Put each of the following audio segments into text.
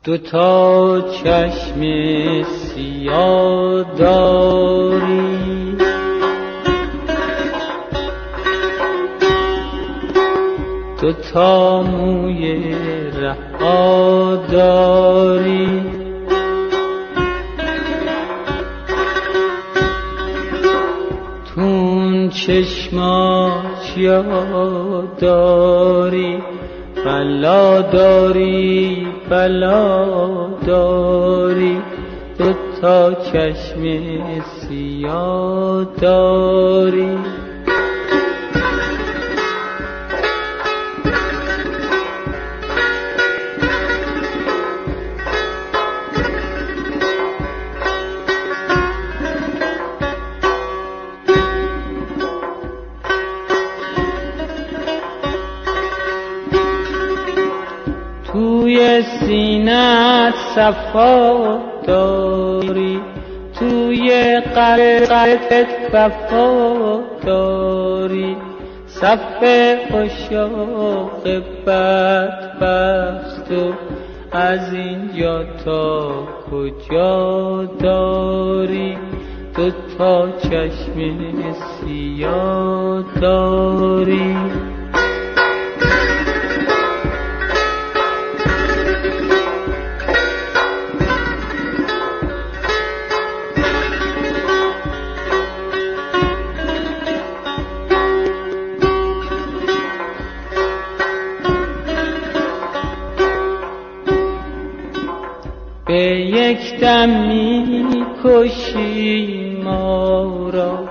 دوتا چشم سیاه داری، دوتا موی رها داری، تون چشمات یاد داری، بلا داری بلا داری، دوتا چشم سیاه داری. توی سینه‌ت صفا داری، توی قلبت وفا داری، صف عشاق بدبخت و از اینجا تا کجا داری، دوتا چشم سیاه داری. به یک دم می کشی ما را،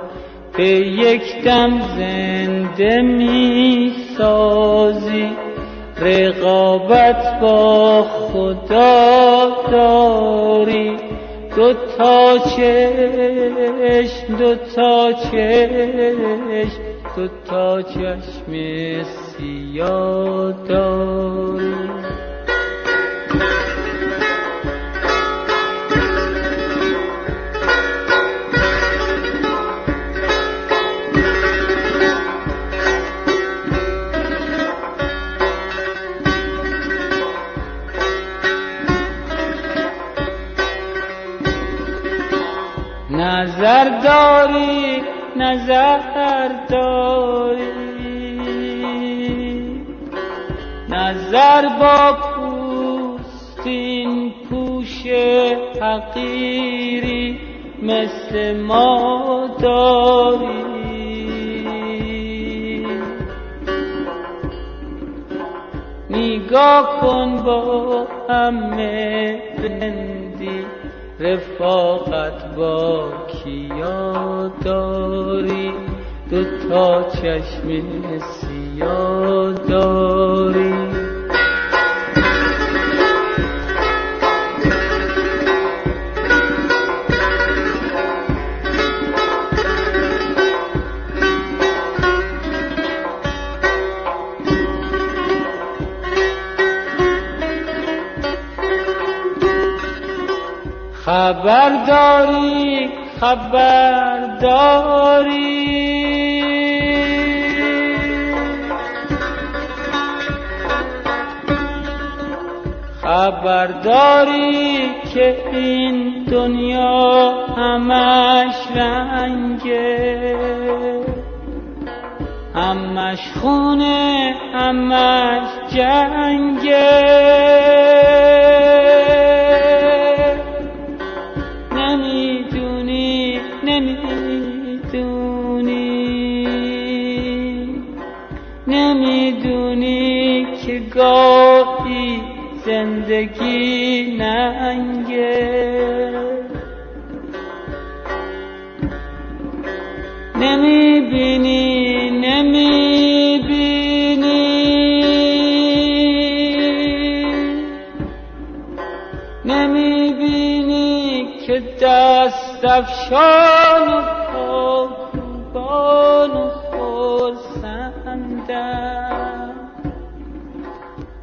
به یک دم زنده می سازی، رقابت با خدا داری، دوتا چشم دوتا چشم دوتا چشم سیاه داری. نظر داری نظر داری، نظر با پوستین پوش حقیری مثل ما داری، نگاه کن با همه بندی، رفاقت با کیا داری، دوتا چشم سیاه داری. خبرداری خبرداری، خبرداری که این دنیا همش رنگه، همش خونه همش جنگه، نمیدونی که گاهی زندگی ننگه، نمیبینی نمیبینی که دست افشان و پاکوبان و خرسندم،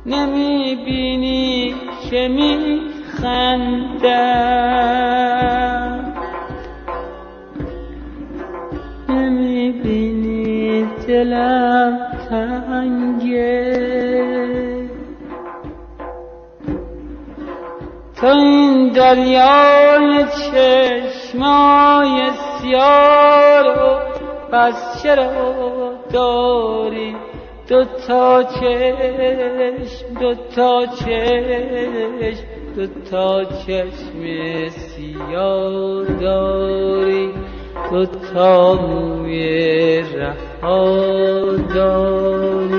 نمیبینی که میخندم، نمیبینی دلم تنگه. تو این دریای چشمای سیاه رو پس چرا داری دوتا چشم دوتا چشم سیاه داری دوتا موی رها داری